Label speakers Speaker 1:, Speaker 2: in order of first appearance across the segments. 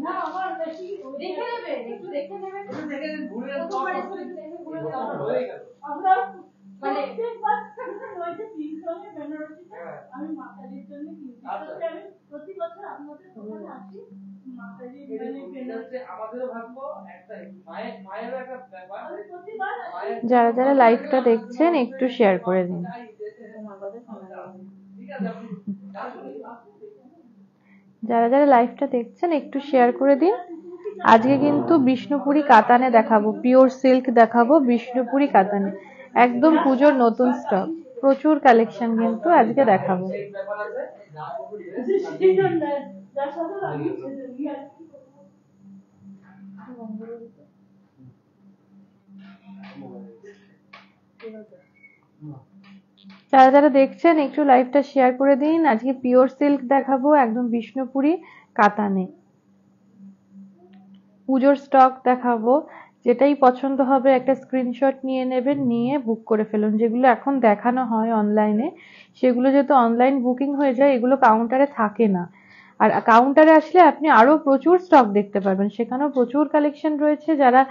Speaker 1: না আমার বেশি দেখে নেবে, একটু দেখে নেবে, একটু দেখে ঘুরে আমরা মানে রয়েছে 3 জনের বেনারসিতে। আমি মাতাজির জন্য কিনছি, আমি প্রতি বছর আপনাদের দোকানে আসি। মাতাজি মানে বেনারসি আমাদেরও ভাববো একটা মায়ের একটা ব্যাপার। আমি প্রতিবার
Speaker 2: যারা যারা লাইভটা দেখছেন একটু শেয়ার করে দিন। যারা যারা লাইভটা দেখছেন একটু শেয়ার করে দিন। আজকে কিন্তু বিষ্ণুপুরি কাতানে দেখাবো, পিওর সিল্ক দেখাবো বিষ্ণুপুরি কাতানে, একদম পুজোর নতুন স্টক, প্রচুর কালেকশন কিন্তু আজকে দেখাবো। যারা যারা দেখছেন একটু লাইভটা শেয়ার করে দিন। আজকে পিওর সিল্ক দেখাবো একদম বিষ্ণুপুরি কাতানে, পুজোর স্টক দেখাবো। যেটাই পছন্দ হবে একটা স্ক্রিনশট নিয়ে নেবেন, নিয়ে বুক করে ফেলুন। যেগুলো এখন দেখানো হয় অনলাইনে, সেগুলো যেহেতু অনলাইন বুকিং হয়ে যায়, এগুলো কাউন্টারে থাকে না। আর কাউন্টারে আসলে আপনি আরো প্রচুর স্টক দেখতে পারবেন, সেখানেও প্রচুর কালেকশন রয়েছে। যারা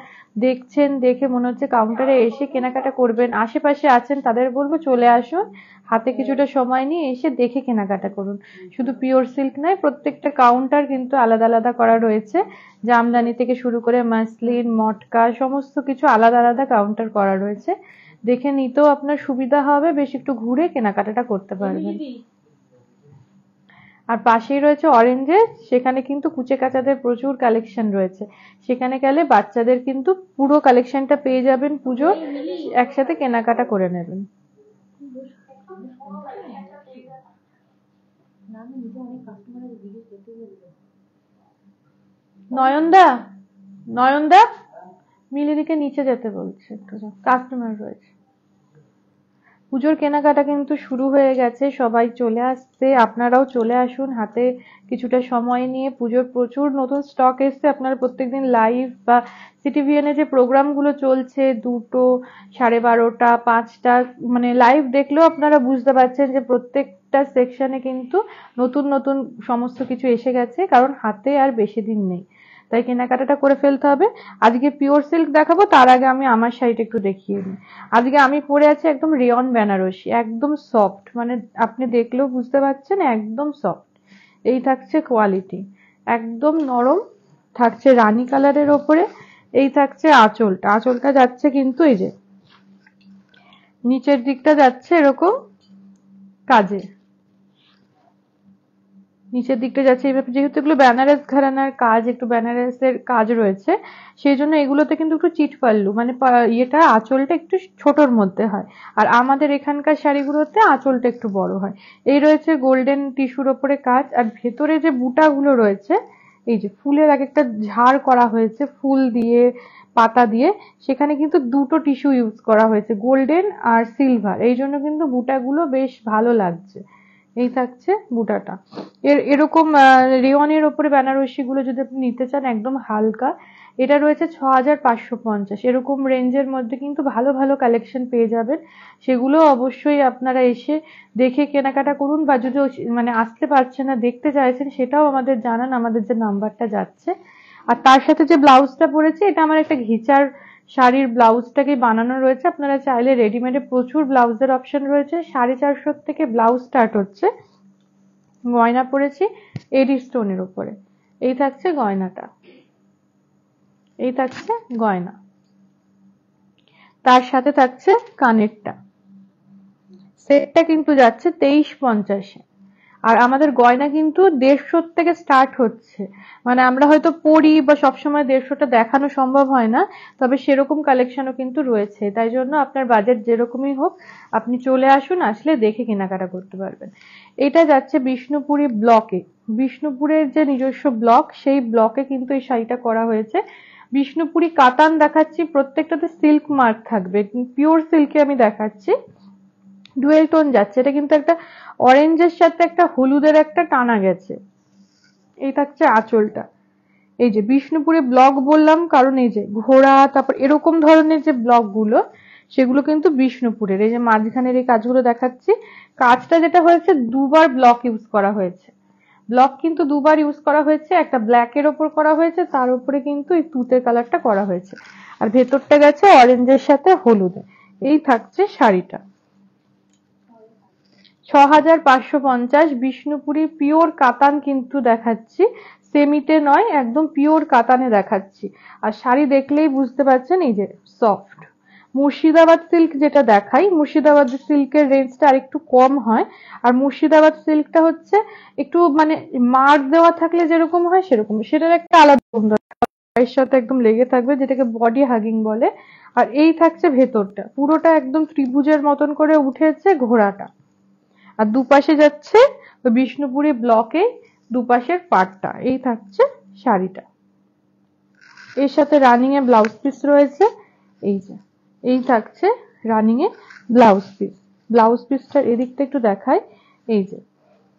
Speaker 2: দেখছেন, দেখে মনে হচ্ছে কাউন্টারে এসে কেনাকাটা করবেন, আশেপাশে আছেন, তাদের বলবো চলে আসুন, হাতে কিছুটা সময় নিয়ে এসে দেখে কেনাকাটা করুন। শুধু পিওর সিল্ক নয়, প্রত্যেকটা কাউন্টার কিন্তু আলাদা আলাদা করা রয়েছে। জামদানি থেকে শুরু করে মাসলিন, মটকা, সমস্ত কিছু আলাদা আলাদা কাউন্টার করা রয়েছে। দেখে নিতেও আপনার সুবিধা হবে, বেশ একটু ঘুরে কেনাকাটাটা করতে পারবেন। আর পাশেই রয়েছে অরেঞ্জে, সেখানে কিন্তু কুচে কাচাদের প্রচুর কালেকশন রয়েছে। সেখানে গেলে বাচ্চাদের কিন্তু পুরো কালেকশনটা পেয়ে যাবেন, পুজো একসাথে কেনাকাটা করে নেবেন। নয়নদা, নয়নদা মিলিদিকে নিচে যেতে বলছে, একটু কাস্টমার রয়েছে। পুজোর কেনাকাটা কিন্তু শুরু হয়ে গেছে, সবাই চলে আসছে, আপনারাও চলে আসুন হাতে কিছুটা সময় নিয়ে। পুজোর প্রচুর নতুন স্টক এসছে। আপনারা প্রত্যেকদিন লাইভ বা সিটিভিএন এ যে প্রোগ্রামগুলো চলছে, 2টো, 12:30, 5টা, মানে লাইভ দেখলেও আপনারা বুঝতে পারছেন যে প্রত্যেকটা সেকশনে কিন্তু নতুন নতুন সমস্ত কিছু এসে গেছে, কারণ হাতে আর বেশি দিন নেই, তাই কেনাকাটাটা করে ফেলতে হবে। আজকে পিওর সিল্ক দেখাবো, তার আগে আমি আমার শাড়িটা একটু দেখিয়ে নিই। আজকে আমি পরে আছি একদম রেয়ন বেনারসি, একদম সফট, মানে আপনি দেখলেও বুঝতে পারছেন একদম সফট। এই থাকছে কোয়ালিটি, একদম নরম থাকছে, রানী কালারের ওপরে। এই থাকছে আঁচলটা, আঁচলটা যাচ্ছে কিন্তু এই যে নিচের দিকটা যাচ্ছে এরকম কাজে, নিচের দিকটা যাচ্ছে এইভাবে। যেহেতু এগুলো বেনারস ঘরানার কাজ, একটু বেনারসের কাজ রয়েছে, সেই জন্য এগুলোতে কিন্তু একটু চিট পাল্লু, মানে ইয়েটা আঁচলটা একটু ছোটর মধ্যে হয়। আর আমাদের এখানকার শাড়িগুলোতে আঁচলটা একটু বড় হয়। এই রয়েছে গোল্ডেন টিস্যুর ওপরে কাজ, আর ভেতরে যে বুটাগুলো রয়েছে, এই যে ফুলের এক একটা ঝাড় করা হয়েছে ফুল দিয়ে, পাতা দিয়ে, সেখানে কিন্তু 2টো টিস্যু ইউজ করা হয়েছে, গোল্ডেন আর সিলভার। এই জন্য কিন্তু বুটাগুলো বেশ ভালো লাগছে। এই থাকছে বুটাটা। এরকম রেওয়ানের ওপরে বেনারসি গুলো যদি আপনি নিতে চান একদম হালকা, এটা রয়েছে 6550। এরকম রেঞ্জের মধ্যে কিন্তু ভালো ভালো কালেকশন পেয়ে যাবেন। সেগুলো অবশ্যই আপনারা এসে দেখে কেনাকাটা করুন, বা যদি মানে আসতে পারছেন না, দেখতে চাইছেন, সেটাও আমাদের জানান, আমাদের যে নাম্বারটা যাচ্ছে। আর তার সাথে যে ব্লাউজটা পরেছে, এটা আমার একটা ঘিচার শাড়ির ব্লাউজটাকে বানানো রয়েছে। আপনারা চাইলে রেডিমেডে প্রচুর ব্লাউজের অপশন রয়েছে, 450 থেকে ব্লাউজ স্টার্ট হচ্ছে। গয়না পরেছি এডি স্টোনের উপরে। এই থাকছে গয়নাটা, এই থাকছে গয়না, তার সাথে থাকছে কানেরটা। সেটটা কিন্তু যাচ্ছে 2350-এ। আর আমাদের গয়না কিন্তু 150 থেকে স্টার্ট হচ্ছে। মানে আমরা হয়তো পরি বা সবসময় 150টা দেখানো সম্ভব হয় না, তবে সেরকম কালেকশনও কিন্তু রয়েছে। তাই জন্য আপনার বাজেট যেরকমই হোক, আপনি চলে আসুন, আসলে দেখে কেনাকাটা করতে পারবেন। এটা যাচ্ছে বিষ্ণুপুরি ব্লকে, বিষ্ণুপুরের যে নিজস্ব ব্লক, সেই ব্লকে কিন্তু এই শাড়িটা করা হয়েছে। বিষ্ণুপুরি কাতান দেখাচ্ছি, প্রত্যেকটাতে সিল্ক মার্ক থাকবে, পিওর সিল্কে আমি দেখাচ্ছি। ডুয়েল টোন যাচ্ছে, এটা কিন্তু একটা অরেঞ্জের সাথে একটা হলুদের একটা টানা গেছে। এই থাকছে আঁচলটা। এই যে বিষ্ণুপুরে ব্লক বললাম, কারণ এই যে ঘোড়া, তারপর এরকম ধরনের যে ব্লক গুলো, সেগুলো কিন্তু বিষ্ণুপুরের। এই যে মাঝখানের এই কাজগুলো দেখাচ্ছি, কাজটা যেটা হয়েছে দুবার ব্লক ইউজ করা হয়েছে। ব্লক কিন্তু দুবার ইউজ করা হয়েছে, একটা ব্ল্যাকের ওপর করা হয়েছে, তার উপরে কিন্তু এই তুতের কালারটা করা হয়েছে, আর ভেতরটা গেছে অরেঞ্জের সাথে হলুদে। এই থাকছে শাড়িটা। 6550 বিষ্ণুপুরি পিওর কাতান কিন্তু দেখাচ্ছি, সেমিতে নয়, একদম পিওর কাতানে দেখাচ্ছি। আর শাড়ি দেখলেই বুঝতে পারছেন এই যে সফট। মুর্শিদাবাদ সিল্ক যেটা দেখাই, মুর্শিদাবাদ সিল্কের রেঞ্জটা আরেকটু কম হয়। আর মুর্শিদাবাদ সিল্কটা হচ্ছে একটু মানে মার্ক দেওয়া থাকলে যেরকম হয় সেরকম, সেটার একটা আলাদা গায়ের সাথে একদম লেগে থাকবে, যেটাকে বডি হাগিং বলে। আর এই থাকছে ভেতরটা, পুরোটা একদম ত্রিভুজের মতন করে উঠেছে ঘোড়াটা। আর দুপাশে যাচ্ছে বিষ্ণুপুরি ব্লকে দুপাশের পাটটা। এই থাকছে শাড়িটা। এর সাথে রানিং এ ব্লাউজ পিস রয়েছে, এই যে এই থাকছে রানিং এ ব্লাউজ পিস। ব্লাউজ পিসটার এদিকটা একটু দেখাই, এই যে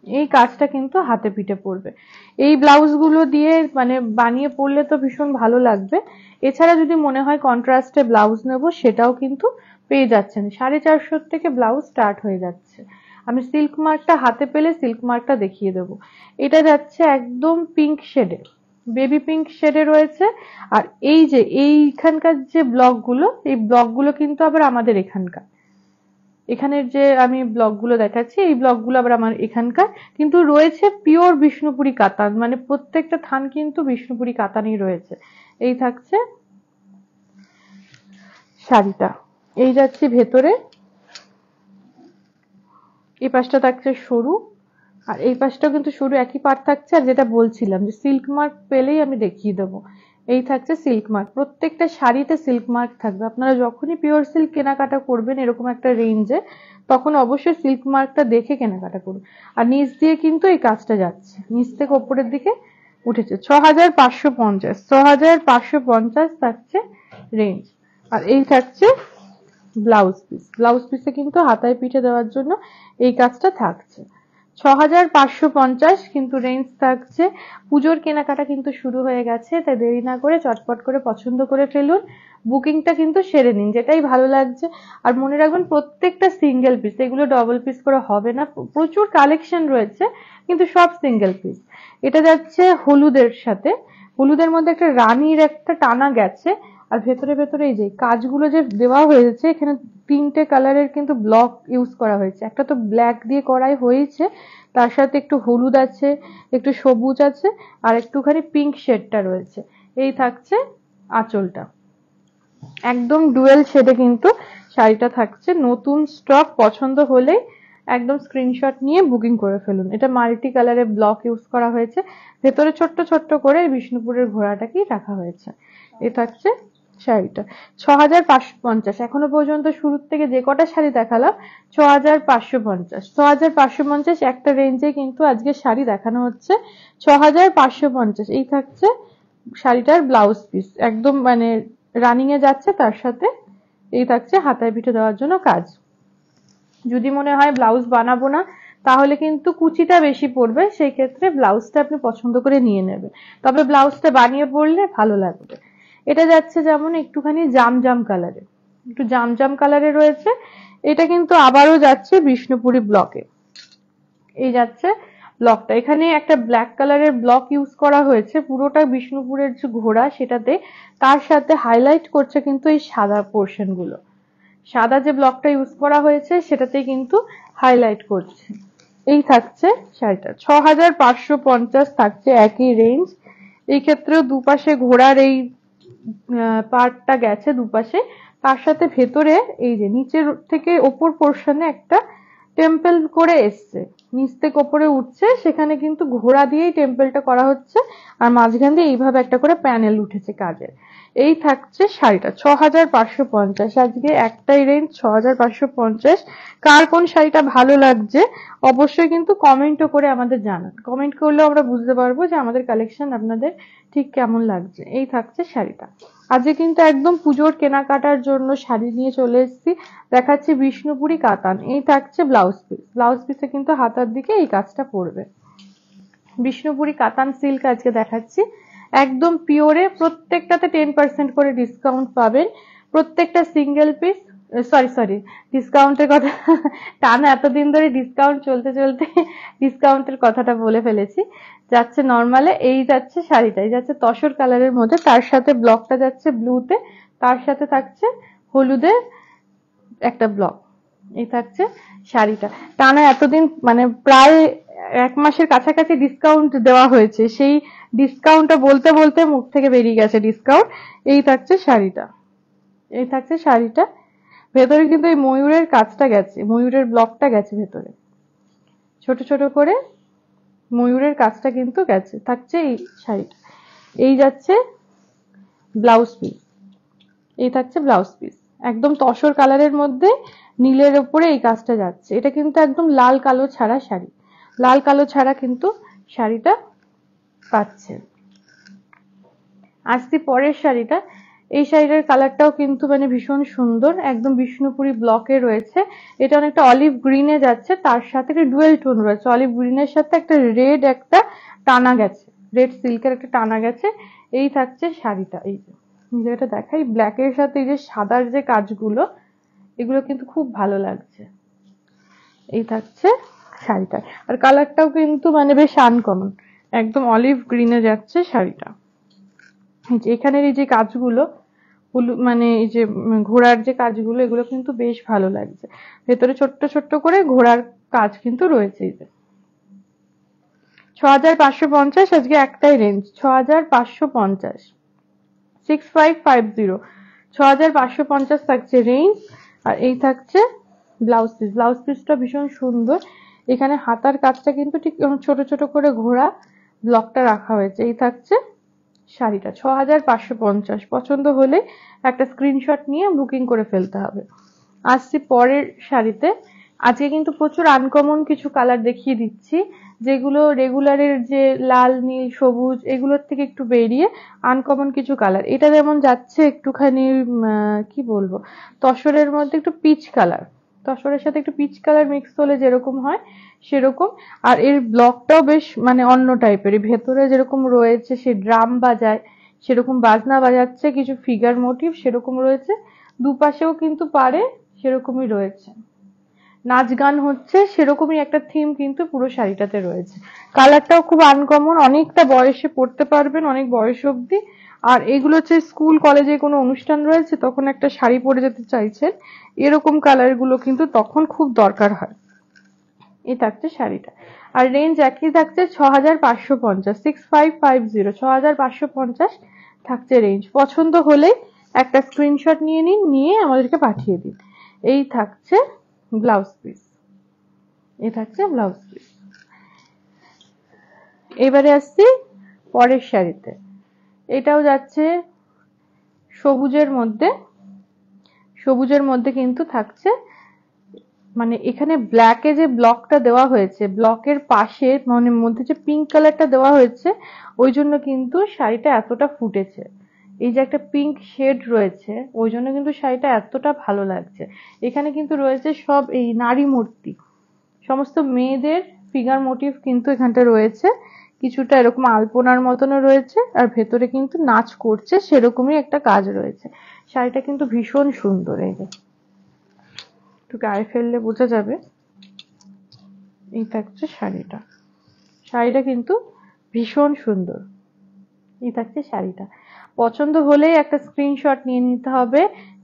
Speaker 2: এই কাজটা কিন্তু হাতে পিঠে পড়বে। এই ব্লাউজ গুলো দিয়ে মানে বানিয়ে পরলে তো ভীষণ ভালো লাগবে। এছাড়া যদি মনে হয় কন্ট্রাস্টে ব্লাউজ নেব, সেটাও কিন্তু পেয়ে যাচ্ছেন। 450 থেকে ব্লাউজ স্টার্ট হয়ে যাচ্ছে। আমি সিল্ক মার্কটা হাতে পেলে সিল্ক মার্কটা দেখিয়ে দেবো। এটা যাচ্ছে একদম পিঙ্ক শেডে, বেবি পিঙ্ক শেডে রয়েছে। আর এই যে এইখানকার যে ব্লকগুলো, এই ব্লকগুলো কিন্তু আবার আমাদের এখানকার, এখানের যে আমি ব্লকগুলো দেখাচ্ছি এই ব্লকগুলো আবার আমার এখানকার, কিন্তু রয়েছে পিওর বিষ্ণুপুরি কাতান, মানে প্রত্যেকটা থান কিন্তু বিষ্ণুপুরি কাতানই রয়েছে। এই থাকছে শাড়িটা। এই যাচ্ছি ভেতরে, এই পাশটা থাকছে সরু, আর এই পাশটাও কিন্তু সরু, একই পাট থাকছে। আর যেটা বলছিলাম যে সিল্ক মার্ক পেলেই আমি দেখিয়ে দেবো, এই থাকছে সিল্ক মার্ক। প্রত্যেকটা শাড়িতে সিল্ক মার্ক থাকবে। আপনারা যখনই পিওর সিল্ক কেনাকাটা করবেন এরকম একটা রেঞ্জে, তখন অবশ্যই সিল্ক মার্কটা দেখে কেনাকাটা করুন। আর নিচ দিয়ে কিন্তু এই কাজটা যাচ্ছে, নিচ থেকে ওপরের দিকে উঠেছে। 6550, 6550 থাকছে রেঞ্জ। আর এই থাকছে ব্লাউজ পিস। ব্লাউজ পিসে কিন্তু হাতায় পিঠে দেওয়ার জন্য এই কাজটা থাকছে। 6550 কিন্তু রেঞ্জ থাকছে। পুজোর কেনাকাটা কিন্তু শুরু হয়ে গেছে, তাই দেরি না করে চটপট করে পছন্দ করে ফেলুন। বুকিংটা কিন্তু সেরে নিন, যেটাই ভালো লাগছে। আর মনে রাখবেন প্রত্যেকটা সিঙ্গেল পিস, এগুলো ডবল পিস করে হবে না। প্রচুর কালেকশন রয়েছে কিন্তু সব সিঙ্গেল পিস। এটা যাচ্ছে হলুদের সাথে, হলুদের মধ্যে একটা রানীর একটা টানা গেছে। আর ভেতরে ভেতরে এই যে কাজগুলো যে দেওয়া হয়েছে, এখানে 3টে কালারের কিন্তু ব্লক ইউজ করা হয়েছে। একটা তো ব্ল্যাক দিয়ে করাই হয়েছে, তার সাথে একটু হলুদ আছে, একটু সবুজ আছে, আর একটুখানি পিঙ্ক শেডটা রয়েছে। এই থাকছে আঁচলটা, একদম ডুয়েল শেডে কিন্তু শাড়িটা থাকছে। নতুন স্টক, পছন্দ হলে একদম স্ক্রিনশট নিয়ে বুকিং করে ফেলুন। এটা মাল্টি কালারের ব্লক ইউজ করা হয়েছে, ভেতরে ছোট্ট ছোট্ট করে বিষ্ণুপুরের ঘোড়াটাকেই রাখা হয়েছে। এ থাকছে শাড়িটা। 6550। এখনো পর্যন্ত শুরুর থেকে যে কটা শাড়ি দেখালাম 6550, 6550 একটা রেঞ্জে কিন্তু আজকে শাড়ি দেখানো হচ্ছে। 6550 এই থাকছে শাড়িটার ব্লাউজ পিস, একদম মানে রানিং এ যাচ্ছে। তার সাথে এই থাকছে হাতায় পিঠে দেওয়ার জন্য কাজ। যদি মনে হয় ব্লাউজ বানাবো না, তাহলে কিন্তু কুচিটা বেশি পড়বে, সেই ক্ষেত্রে ব্লাউজটা আপনি পছন্দ করে নিয়ে নেবেন, তবে ব্লাউজটা বানিয়ে পরলে ভালো লাগবে। এটা যাচ্ছে যেমন একটুখানি জামজাম কালারে, একটু জামজাম কালারে রয়েছে। এটা কিন্তু আবারও যাচ্ছে বিষ্ণুপুরি ব্লকে। এই যাচ্ছে ব্লকটা, এখানে একটা ব্ল্যাক কালারের ব্লক ইউজ করা হয়েছে, পুরোটা বিষ্ণুপুরের যে ঘোড়া সেটাতে। তার সাথে হাইলাইট করছে কিন্তু এই সাদা পোর্শন গুলো, সাদা যে ব্লকটা ইউজ করা হয়েছে সেটাতে কিন্তু হাইলাইট করছে। এই থাকছে শাড়িটা। 6550 থাকছে একই রেঞ্জ। এই ক্ষেত্রেও দুপাশে ঘোড়ার এই পার্টটা গেছে দুপাশে, তার সাথে ভেতরে এই যে নিচের থেকে ওপর পোর্শনে একটা টেম্পল করে এসছে, নিচ থেকে ওপরে উঠছে, সেখানে কিন্তু ঘোড়া দিয়েই টেম্পলটা করা হচ্ছে। আর মাঝখান দিয়ে এইভাবে একটা করে প্যানেল উঠেছে কাজের। এই থাকছে শাড়িটা। 6550 আজকে একটাই রেঞ্জ, 6550। কার কোন শাড়িটা ভালো লাগছে অবশ্যই কিন্তু কমেন্টও করে আমাদের জানান। কমেন্ট করলেও আমরা বুঝতে পারবো যে আমাদের কালেকশন আপনাদের ঠিক কেমন লাগছে। এই থাকছে শাড়িটা। আজকে কিন্তু একদম পুজোর কেনাকাটার জন্য শাড়ি নিয়ে চলে এসেছি। দেখাচ্ছি বিষ্ণুপুরি কাতান। এই থাকছে ব্লাউজ পিস। ব্লাউজ পিসে কিন্তু হাতার দিকে এই কাজটা পড়বে। বিষ্ণুপুরি কাতান সিল্ক আজকে দেখাচ্ছি, একদম পিওরে। প্রত্যেকটাতে 10% করে ডিসকাউন্ট পাবেন। প্রত্যেকটা সিঙ্গেল পিস সরি ডিসকাউন্টের কথা টানা এতদিন ধরে ডিসকাউন্ট চলতে চলতে ডিসকাউন্টের কথাটা বলে ফেলেছি। যাচ্ছে নর্মালে, এই যাচ্ছে শাড়িটা, এই যাচ্ছে তসর কালারের মধ্যে, তার সাথে ব্লকটা যাচ্ছে ব্লুতে, তার সাথে থাকছে হলুদে একটা ব্লক। এই থাকছে শাড়িটা। টানা এতদিন মানে প্রায় 1 মাসের কাছাকাছি ডিসকাউন্ট দেওয়া হয়েছে, সেই ডিসকাউন্টটা বলতে বলতে মুখ থেকে বেরিয়ে গেছে ডিসকাউন্ট। এই থাকছে শাড়িটা, এই থাকছে শাড়িটা। ভেতরে কিন্তু এই ময়ূরের কাজটা গেছে, ময়ূরের ব্লকটা গেছে ভেতরে, ছোট ছোট করে ময়ূরের কাজটা কিন্তু গেছে, থাকছে এই শাড়িটা। এই যাচ্ছে ব্লাউজ পিস, এই থাকছে ব্লাউজ পিস, একদম তসর কালারের মধ্যে নীলের উপরে এই কাজটা যাচ্ছে। এটা কিন্তু একদম লাল কালো ছাড়া শাড়ি, লাল কালো ছাড়া কিন্তু শাড়িটা পাচ্ছে। আসছি পরের শাড়িটা। এই শাড়িটার কালারটাও কিন্তু মানে ভীষণ সুন্দর, একদম বিষ্ণুপুরি ব্লকে রয়েছে। এটা অনেকটা অলিভ গ্রিনে যাচ্ছে, তার সাথে একটা ডুয়েল টোন রয়েছে, অলিভ গ্রিনের সাথে একটা রেড একটা টানা গেছে, রেড সিল্কের একটা টানা গেছে। এই থাকছে শাড়িটা। এই যে এটা দেখাই, ব্ল্যাকের সাথে এই যে সাদার যে কাজগুলো, এগুলো কিন্তু খুব ভালো লাগছে। এই থাকছে শাড়িটা, আর কালারটাও কিন্তু মানে বেশ আনকমন, একদম অলিভ গ্রিনে যাচ্ছে শাড়িটা। এখানের এই যে কাজগুলো মানে এই যে ঘোড়ার যে কাজগুলো, এগুলো কিন্তু বেশ ভালো লাগছে। ভেতরে ছোট্ট ছোট্ট করে ঘোড়ার কাজ কিন্তু রয়েছে। এই যে 6550, আজকে একটাই রেঞ্জ 6550, 6550, 6550 থাকছে রেঞ্জ। আর এই থাকছে ব্লাউজ পিস, ব্লাউজ পিসটা ভীষণ সুন্দর। এখানে হাতার কাজটা কিন্তু ঠিক ছোট ছোট করে ঘোড়া ব্লকটা রাখা হয়েছে। এই থাকছে শাড়িটা 6550। পছন্দ হলে একটা স্ক্রিনশট নিয়ে বুকিং করে ফেলতে হবে। আসছি পরের শাড়িতে। আজকে কিন্তু প্রচুর আনকমন কিছু কালার দেখিয়ে দিচ্ছি, যেগুলো রেগুলারের যে লাল নীল সবুজ এগুলোর থেকে একটু বেরিয়ে আনকমন কিছু কালার। এটা যেমন যাচ্ছে একটুখানি কি বলবো, তসরের মধ্যে একটু পিচ কালার, তসরের সাথে একটু পিচ কালার মিক্স হলে যেরকম হয় সেরকম। আর এর ব্লকটাও বেশ মানে অন্য টাইপের, ভেতরে যেরকম রয়েছে সে ড্রাম বাজায় সেরকম বাজনা বাজাচ্ছে, কিছু ফিগার মোটিভ সেরকম রয়েছে, দুপাশেও কিন্তু পারে সেরকমই রয়েছে, নাচ গান হচ্ছে সেরকমই একটা থিম কিন্তু পুরো শাড়িটাতে রয়েছে। কালারটাও খুব আনকমন, অনেকটা বয়সে পড়তে পারবেন, অনেক বয়স অবধি। আর এগুলো হচ্ছে স্কুল কলেজে কোনো অনুষ্ঠান রয়েছে তখন একটা শাড়ি পরে যেতে চাইছেন, এরকম কালার গুলো কিন্তু তখন খুব দরকার হয়। এই থাকছে শাড়িটা, আর রেঞ্জ একই থাকছে 6550, 6550, 6550 থাকছে রেঞ্জ। পছন্দ হলে একটা স্ক্রিনশট নিয়ে নিন, নিয়ে আমাদেরকে পাঠিয়ে দিন। এই থাকছে ব্লাউজ পিস, এই থাকছে ব্লাউজ পিস। এবারে আসছি পরের শাড়িতে। এটাও যাচ্ছে সবুজের মধ্যে, সবুজের মধ্যে কিন্তু থাকছে মানে এখানে ব্ল্যাকে যে ব্লকটা দেওয়া হয়েছে, ব্লকের পাশে মানে মধ্যে যে পিঙ্ক কালারটা দেওয়া হয়েছে, ওই জন্য কিন্তু শাড়িটা এতটা ফুটেছে। এই যে একটা পিঙ্ক শেড রয়েছে, ওই জন্য কিন্তু শাড়িটা এতটা ভালো লাগছে। এখানে কিন্তু রয়েছে সব এই নারী মূর্তি, সমস্ত মেয়েদের ফিগার মোটিভ কিন্তু এখানটা রয়েছে, কিছুটা এরকম আলপনার মতনও রয়েছে, আর ভেতরে কিন্তু নাচ করছে সেরকমই একটা কাজ রয়েছে। শাড়িটা কিন্তু ভীষণ সুন্দর। এই যে একটু গায়ে ফেললে বোঝা যাবে। এই থাকছে শাড়িটা, শাড়িটা কিন্তু ভীষণ সুন্দর। এই থাকছে শাড়িটা। পছন্দ হলেই একটা স্ক্রিনশট নিয়ে নিতে হবে,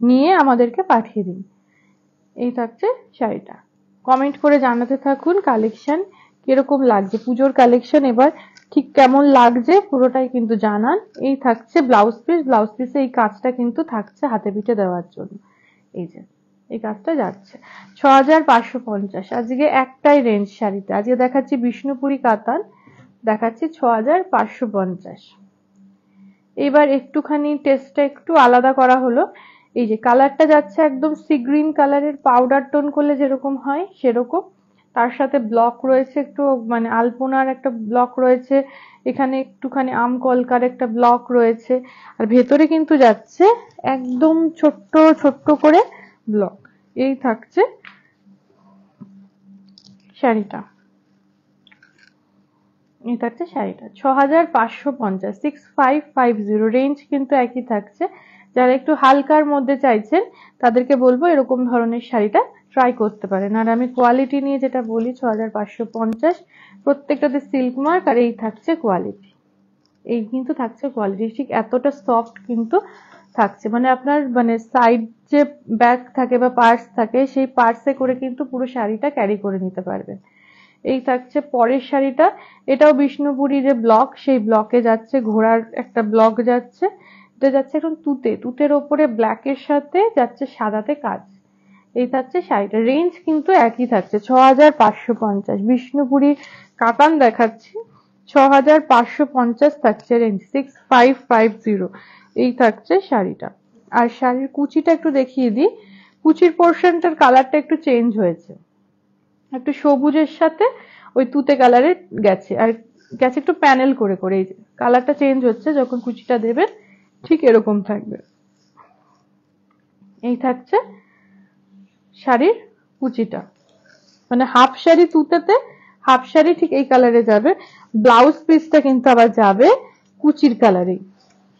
Speaker 2: নিয়ে আমাদেরকে পাঠিয়ে দিন। এই থাকছে শাড়িটা। কমেন্ট করে জানাতে থাকুন কালেকশন কিরকম লাগছে, পুজোর কালেকশন এবার ঠিক কেমন লাগছে পুরোটাই কিন্তু জানান। এই থাকছে ব্লাউজ পিস, ব্লাউজ পিসে এই কাজটা কিন্তু থাকছে হাতে পিঠে দেওয়ার জন্য। এই যে এই কাজটা যাচ্ছে 6550। আজকে একটাই রেঞ্জ শাড়িতে, আজকে দেখাচ্ছি বিষ্ণুপুরি কাতান, দেখাচ্ছি 6550। এবার একটুখানি টেস্টটা একটু আলাদা করা হলো। এই যে কালারটা যাচ্ছে একদম সি গ্রিন কালারের, পাউডার টোন করলে যেরকম হয় সেরকম, তার সাথে ব্লক রয়েছে একটু মানে আলপনার একটা ব্লক রয়েছে, এখানে একটুখানি আম কলকার একটা ব্লক রয়েছে, আর ভেতরে কিন্তু যাচ্ছে একদম ছোট্ট ছোট্ট করে ব্লক। এই থাকছে শাড়িটা, এই থাকছে শাড়িটা 6550, 6550 রেঞ্জ কিন্তু একই থাকছে যারা একটু হালকার মধ্যে চাইছেন তাদেরকে বলবো এরকম ধরনের শাড়িটা ট্রাই করতে পারেন। আর আমি কোয়ালিটি নিয়ে যেটা বলি 6550, প্রত্যেকটাতে সিল্ক মার্ক, আর এই থাকছে কোয়ালিটি, এই কিন্তু থাকছে কোয়ালিটি, ঠিক এতটা সফট কিন্তু থাকছে, মানে আপনার মানে সাইড যে ব্যাগ থাকে বা পার্স থাকে সেই পার্সে করে কিন্তু পুরো শাড়িটা ক্যারি করে নিতে পারবেন। এই থাকছে পরের শাড়িটা, এটাও বিষ্ণুপুরি যে ব্লক সেই ব্লকে যাচ্ছে, ঘোড়ার একটা ব্লক যাচ্ছে, এটা যাচ্ছে এখন তুতের ওপরে ব্ল্যাকের সাথে যাচ্ছে সাদাতে কাজ। এই থাকছে শাড়িটা, রেঞ্জ কিন্তু একই থাকছে 6550, বিষ্ণুপুরি কাতান দেখাচ্ছি, 6550 থাকছে রেঞ্জ, 6550 এই থাকছে শাড়িটা। আর শাড়ির কুচিটা একটু দেখিয়ে দিই, কুচির পোর্শনটার কালারটা একটু চেঞ্জ হয়েছে, একটু সবুজের সাথে ওই তুতে কালারের গেছে, আর গেছে একটু প্যানেল করে করে, এই যে কালারটা চেঞ্জ হচ্ছে, যখন কুচিটা দেবেন ঠিক এরকম থাকবে। এই থাকছে শাড়ির কুচিটা, মানে হাফ শাড়ি তুতেতে, হাফ শাড়ি ঠিক এই কালারে যাবে, ব্লাউজ পিসটা কিন্তু আবার যাবে কুচির কালারেই,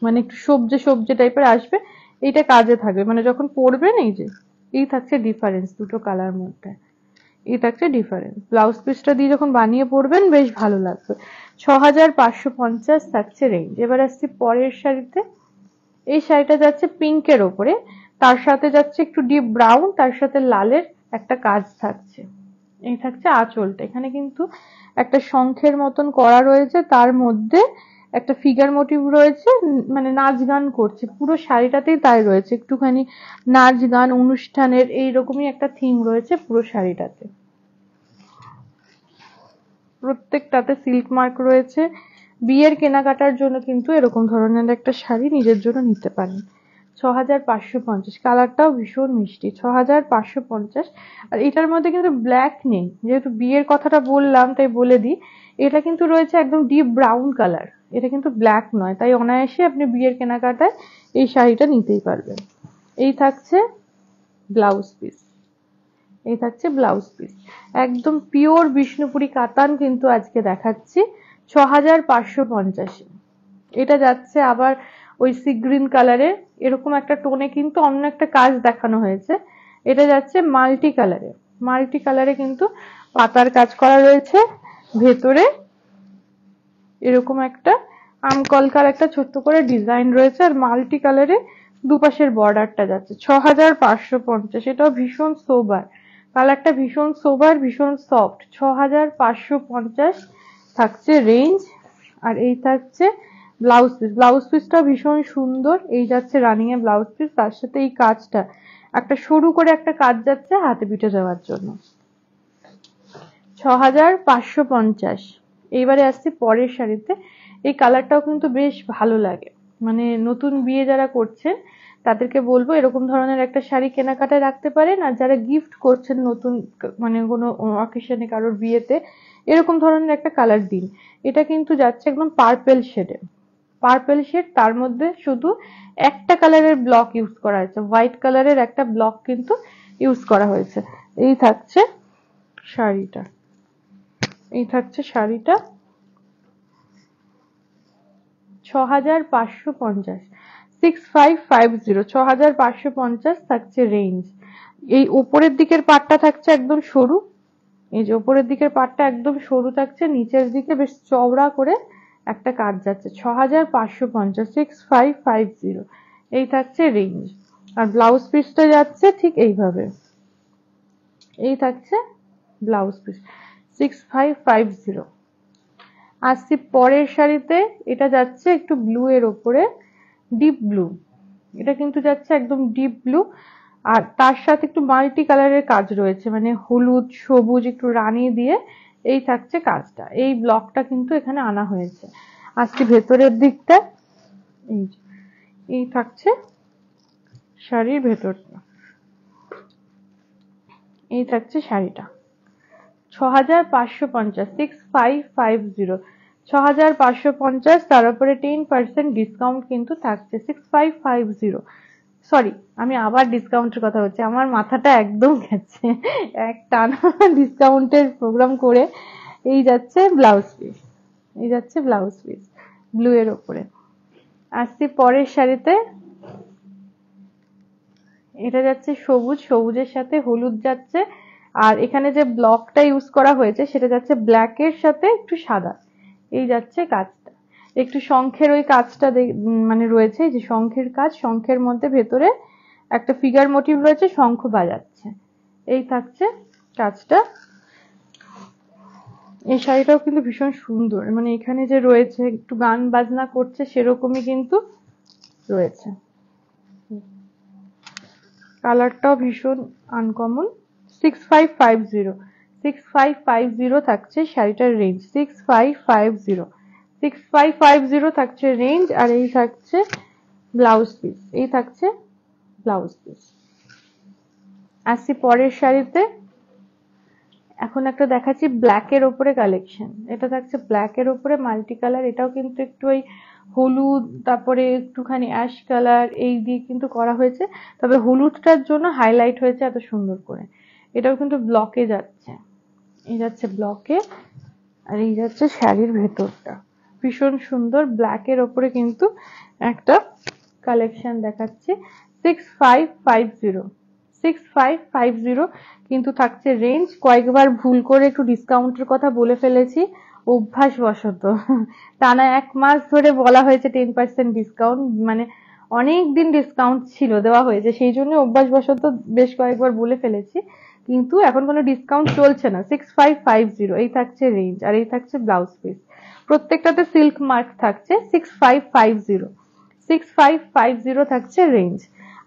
Speaker 2: মানে একটু সবজে সবজে টাইপের আসবে, এইটা কাজে থাকবে, মানে যখন পরবেন এই যে এই থাকছে ডিফারেন্স দুটো কালার মধ্যে, এই থাকছে ডিফারেন্স, ব্লাউজ পিসটা দিয়ে যখন বানিয়ে পরবেন বেশ ভালো লাগবে। 6550 থাকছে রেঞ্জ। এবার আসছি পরের শাড়িতে, এই শাড়িটা যাচ্ছে পিঙ্কের ওপরে, তার সাথে যাচ্ছে একটু ডিপ ব্রাউন, তার সাথে লালের একটা কাজ থাকছে। এই থাকছে আঁচলটা, এখানে কিন্তু একটা শঙ্খের মতন করা রয়েছে, তার মধ্যে একটা ফিগার মোটিভ রয়েছে, মানে নাচ গান করছে, পুরো শাড়িটাতেই তাই রয়েছে, একটুখানি নাচ গান অনুষ্ঠানের এইরকমই একটা থিম রয়েছে পুরো শাড়িটাতে, প্রত্যেকটাতে সিল্ক মার্ক রয়েছে। বিয়ের কেনাকাটার জন্য কিন্তু এরকম ধরনের একটা শাড়ি নিজের জন্য নিতে পারেন। 6550, কালারটাও ভীষণ মিষ্টি, 6550। আর এটার মধ্যে কিন্তু ব্ল্যাক নেই, যেহেতু বিয়ের কথাটা বললাম তাই বলে দিই, এটা কিন্তু রয়েছে একদম ডিপ ব্রাউন কালার, এটা কিন্তু ব্ল্যাক নয়, তাই অনায়াসে আপনি বিয়ের কেনাকাটায় এই শাড়িটা নিতেই পারবেন। এই থাকছে ব্লাউজ পিস, এই থাকছে ব্লাউজ পিস, একদম পিওর বিষ্ণুপুরি কাতান কিন্তু আজকে দেখাচ্ছি 6550। এটা যাচ্ছে আবার ওই সি গ্রিন কালারের এরকম একটা টোনে, কিন্তু অন্য একটা কাজ দেখানো হয়েছে, এটা যাচ্ছে মাল্টি কালারে, মাল্টি কালারে কিন্তু পাতার কাজ করা রয়েছে, ভেতরে এরকম একটা আমকলকার একটা ছোট্ট করে ডিজাইন রয়েছে, আর মাল্টি কালারে দুপাশের বর্ডারটা যাচ্ছে 6550। এটাও ভীষণ সোবার কালারটা, ভীষণ সোবার, ভীষণ সফট, 6550 থাকছে রেঞ্জ। আর এই থাকছে ব্লাউজ পিস, ব্লাউজ পিসটা ভীষণ সুন্দর, এই যাচ্ছে রানিং এ ব্লাউজ পিস, তার সাথে এই কাজটা একটা সরু করে একটা কাজ যাচ্ছে হাতে পিঠে দেওয়ার জন্য, 6550। এইবারে আসছি পরের শাড়িতে, এই কালারটাও কিন্তু বেশ ভালো লাগে, মানে নতুন বিয়ে যারা করছেন তাদেরকে বলবো এরকম ধরনের একটা শাড়ি কেনাকাটায় রাখতে পারেন, আর যারা গিফট করছেন নতুন মানে কোনো অকেশনে কারোর বিয়েতে এরকম ধরনের একটা কালার দিন। এটা কিন্তু যাচ্ছে একদম পার্পেল শেডে, পার্পেল শেড, তার মধ্যে শুধু একটা কালারের ব্লক ইউজ করা হয়েছে, হোয়াইট কালারের একটা ব্লক কিন্তু ইউজ করা হয়েছে। এই থাকছে শাড়িটা, এই থাকছে শাড়িটা 6550, 6550, 6550 থাকছে রেঞ্জ। এই উপরের দিকের পাটটা থাকছে একদম সরু, এই যে উপরের দিকের পাটটা একদম সরু থাকছে, নিচের দিকে বেশ চওড়া করে একটা কাজ যাচ্ছে, 6550, 6550 এই থাকছে রেঞ্জ। আর ব্লাউজ পিসটা যাচ্ছে ঠিক এইভাবে, এই থাকছে ব্লাউজ পিস 6550। আসছি পরের শাড়িতে, এটা যাচ্ছে একটু ব্লু এর ওপরে, ডিপ ব্লু, এটা কিন্তু যাচ্ছে একদম ডিপ ব্লু, আর তার সাথে একটু মাল্টি কালারের কাজ রয়েছে, মানে হলুদ সবুজ একটু রানী দিয়ে এই থাকছে কাজটা, এই ব্লকটা কিন্তু এখানে আনা হয়েছে। আজকে ভেতরের দিকটা এই থাকছে শাড়ির ভেতরটা, এই থাকছে শাড়িটা 6550, 6550, 6550, তার উপরে 10% ডিসকাউন্ট কিন্তু থাকছে 6550। সরি, আমি আবার ডিসকাউন্টের কথা হচ্ছে, আমার মাথাটা একদম গেছে, এক টানা ডিসকাউন্টের প্রোগ্রাম করে। এই যাচ্ছে ব্লাউজ পিস, এই যাচ্ছে ব্লাউজ পিস ব্লু এর ওপরে। আসছি পরের শাড়িতে, এটা যাচ্ছে সবুজ, সবুজের সাথে হলুদ যাচ্ছে। আর এখানে যে ব্লকটা ইউজ করা হয়েছে সেটা যাচ্ছে ব্ল্যাকের সাথে একটু সাদা। এই যাচ্ছে কাজটা, একটু শঙ্খের ওই কাজটা মানে রয়েছে, যে শঙ্খের কাজ, শঙ্খের মধ্যে ভেতরে একটা ফিগার মোটিভ রয়েছে, শঙ্খ বাজাচ্ছে। এই থাকছে কাজটা। এই শাড়িটাও কিন্তু ভীষণ সুন্দর, মানে এখানে যে রয়েছে একটু গান বাজনা করছে সেরকমই কিন্তু রয়েছে। কালারটাও ভীষণ আনকমন। 6550, 6550 থাকছে শাড়িটার রেঞ্জ, 6550 থাকছে রেঞ্জ। আর এই থাকছে ব্লাউজ পিস, এই থাকছে ব্লাউজ পিস। আসছি পরের শাড়িতে। এখন একটা দেখাচ্ছি ব্ল্যাকের ওপরে কালেকশন। এটা থাকছে ব্ল্যাকের ওপরে মাল্টি কালার। এটাও কিন্তু একটু ওই হলুদ, তারপরে একটুখানি অ্যাশ কালার এই দিয়ে কিন্তু করা হয়েছে, তবে হলুদটার জন্য হাইলাইট হয়েছে এত সুন্দর করে। এটাও কিন্তু ব্লকে যাচ্ছে, এই যাচ্ছে ব্লকে। আর এই যাচ্ছে শাড়ির ভেতরটা, ভীষণ সুন্দর ব্ল্যাকের ওপরে কিন্তু একটা কালেকশন দেখাচ্ছি। 6550, 6550 কিন্তু থাকছে রেঞ্জ। কয়েকবার ভুল করে একটু ডিসকাউন্টের কথা বলে ফেলেছি অভ্যাসবশত। টানা 1 মাস ধরে বলা হয়েছে 10% ডিসকাউন্ট, মানে অনেক দিন ডিসকাউন্ট ছিল, দেওয়া হয়েছে, সেই জন্য অভ্যাসবশত বেশ কয়েকবার বলে ফেলেছি, কিন্তু এখন কোনো ডিসকাউন্ট চলছে না। 6550 এই থাকছে রেঞ্জ। আর এই থাকছে ব্লাউজ পিস, প্রত্যেকটাতে সিল্ক মার্ক থাকছে। 6550, 6550 থাকছে রেঞ্জ।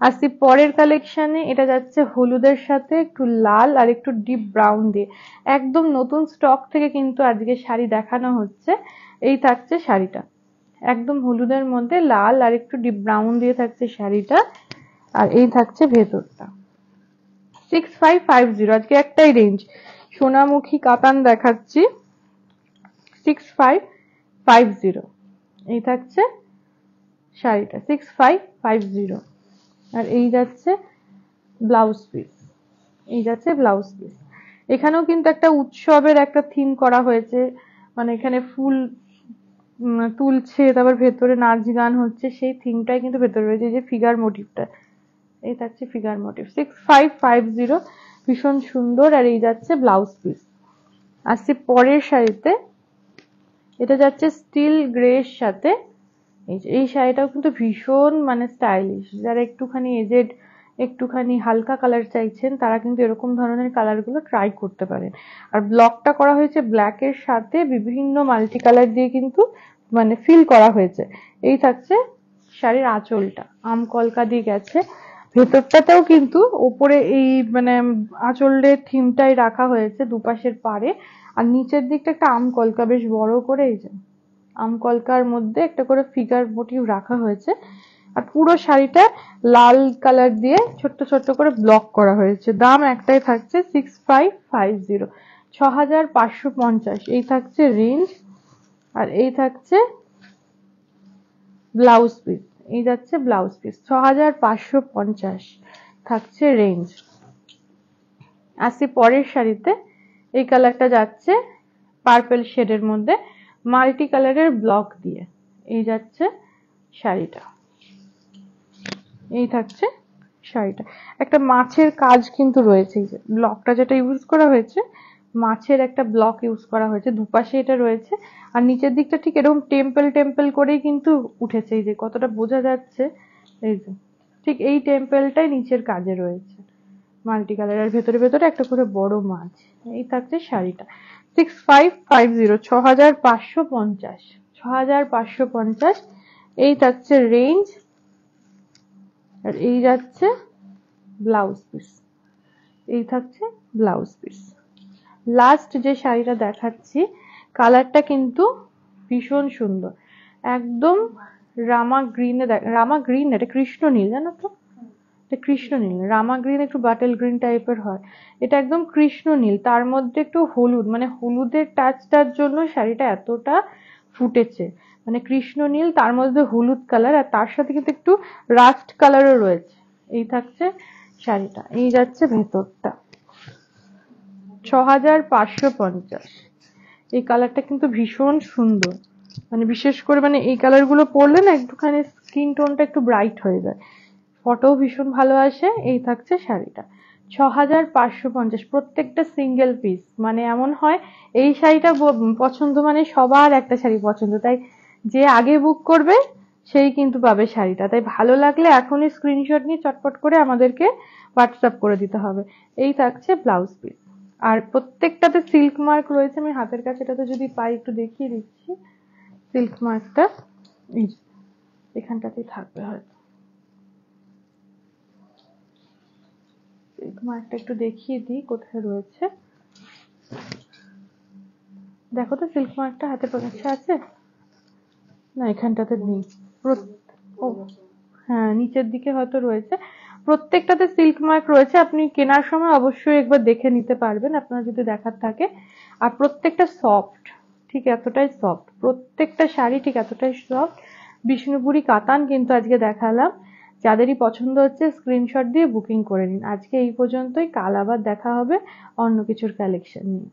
Speaker 2: আসছি পরের কালেকশনে। এটা যাচ্ছে হলুদের সাথে একটু লাল আর একটু ডিপ ব্রাউন দিয়ে, একদম নতুন স্টক থেকে কিন্তু আজকে শাড়ি দেখানো হচ্ছে। এই থাকছে শাড়িটা, একদম হলুদের মধ্যে লাল আর একটু ডিপ ব্রাউন দিয়ে থাকছে শাড়িটা। আর এই থাকছে ভেতরটা। 6550 আজকে একটাই রেঞ্জ। সোনামুখী কাতান দেখাচ্ছি, 6550 এই থাকছে শাড়িটা, 6550। আর এই যাচ্ছে ব্লাউজ পিস, এই যাচ্ছে ব্লাউজ পিস। এখানেও কিন্তু একটা উৎসবের একটা থিম করা হয়েছে, মানে এখানে ফুল তুলছে, তারপর ভেতরে নাচ গান হচ্ছে, সেই থিমটাই কিন্তু ভেতরে রয়েছে, যে ফিগার মোটিভটা। এই থাকছে ফিগার মোটিভ। 6550 ভীষণ সুন্দর। আর এই যাচ্ছে ব্লাউজ পিস। আসছি পরের শাড়িতে। এটা যাচ্ছে স্টিল গ্রের সাথে। এই শাড়িটাও কিন্তু ভীষণ মানে স্টাইলিশ। যারা একটুখানি এজেড, একটুখানি হালকা কালার চাইছেন, তারা কিন্তু এরকম ধরনের কালার গুলো ট্রাই করতে পারেন। আর ব্লকটা করা হয়েছে ব্ল্যাকের সাথে বিভিন্ন মাল্টি কালার দিয়ে কিন্তু মানে ফিল করা হয়েছে। এই থাকছে শাড়ির আঁচলটা, আম কলকা দিয়ে গেছে। ভেতরটাতেও কিন্তু উপরে এই মানে আঁচলের থিমটাই রাখা হয়েছে দুপাশের পারে। আর নিচের দিকটা একটা আম কলকা বেশ বড় করে, এই যে আম কলকার মধ্যে একটা করে ফিগার মোটিভ রাখা হয়েছে। আর পুরো শাড়িটা লাল কালার দিয়ে ছোট্ট ছোট্ট করে ব্লক করা হয়েছে। দাম একটাই থাকছে 6550, 6550 এই থাকছে রেঞ্জ। আর এই থাকছে ব্লাউজ পিস, এই যাচ্ছে ব্লাউজ পিস, 6550 থাকছে রেঞ্জ। আসছি পরের শাড়িতে। এই কালারটা যাচ্ছে পার্পল শেডের মধ্যে মাল্টি কালারের ব্লক দিয়ে। এই যাচ্ছে শাড়িটা, এই থাকছে শাড়িটা। একটা মাছের কাজ কিন্তু রয়েছে, এই যে ব্লকটা যেটা ইউজ করা হয়েছে, মাছের একটা ব্লক ইউজ করা হয়েছে, দুপাশে এটা রয়েছে। আর নিচের দিকটা ঠিক এরকম টেম্পল টেম্পল করেই কিন্তু উঠেছে, এই যে কতটা বোঝা যাচ্ছে, এই যে ঠিক এই টেম্পলটাই নিচের কাজে রয়েছে মাল্টি কালার। আর ভেতরে ভেতরে একটা করে বড় মাছ। এই থাকছে শাড়িটা। 6550, 6550, 6550 এই থাকছে রেঞ্জ। আর এই যাচ্ছে ব্লাউজ পিস, এই থাকছে ব্লাউজ পিস। লাস্ট যে শাড়িটা দেখাচ্ছি, কালারটা কিন্তু ভীষণ সুন্দর, একদম রামা গ্রিনে, রামা গ্রিন, এটা কৃষ্ণ নীল, জানো তো, এটা কৃষ্ণ নীল। রামা গ্রিন একটু বাটেল গ্রিন টাইপের হয়, এটা একদম কৃষ্ণ নীল, তার মধ্যে একটু হলুদ, মানে হলুদের টাচটার জন্য শাড়িটা এতটা ফুটেছে। মানে কৃষ্ণ নীল, তার মধ্যে হলুদ কালার, আর তার সাথে কিন্তু একটু রাস্ট কালারও রয়েছে। এই থাকছে শাড়িটা, এই যাচ্ছে ভেতরটা। 6550 এই কালারটা কিন্তু ভীষণ সুন্দর, মানে বিশেষ করে মানে এই কালার গুলো পরলে না একটুখানি স্কিন টোনটা একটু ব্রাইট হয়ে যায়। ফটোও ভীষণ ভালো আসে। এই থাকছে শাড়িটা 6550, প্রত্যেকটা সিঙ্গেল পিস। মানে এমন হয় এই শাড়িটা পছন্দ মানে সবার একটা শাড়ি পছন্দ, তাই যে আগে বুক করবে সেই কিন্তু পাবে শাড়িটা। তাই ভালো লাগলে এখনই স্ক্রিনশট নিয়ে চটপট করে আমাদেরকে হোয়াটসঅ্যাপ করে দিতে হবে। এই থাকছে ব্লাউজ পিস। আর প্রত্যেকটাতে সিল্ক মার্ক রয়েছে, আমি হাতের কাছে এটাতে যদি পাই একটু দেখিয়ে দিচ্ছি। সিল্ক মার্কটা এই যে এখানটাতেই থাকবে হয়তো, সিল্ক মার্কটা একটু দেখিয়ে দিই কোথায় রয়েছে। দেখো তো সিল্ক মার্কটা হাতের কাছে আছে না, এখানটাতে নেই। ও হ্যাঁ, নিচের দিকে হয়তো রয়েছে। প্রত্যেকটাতে সিল্ক মার্ক রয়েছে, আপনি কেনার সময় অবশ্যই একবার দেখে নিতে পারবেন আপনার যদি দেখার থাকে। আর প্রত্যেকটা সফট, ঠিক এতটাই সফট, প্রত্যেকটা শাড়ি ঠিক এতটাই সফট। বিষ্ণুপুরি কাতান কিন্তু আজকে দেখালাম। যাদেরই পছন্দ হচ্ছে স্ক্রিনশট দিয়ে বুকিং করে নিন। আজকে এই পর্যন্তই, কাল আবার দেখা হবে অন্য কিছুর কালেকশন নিয়ে।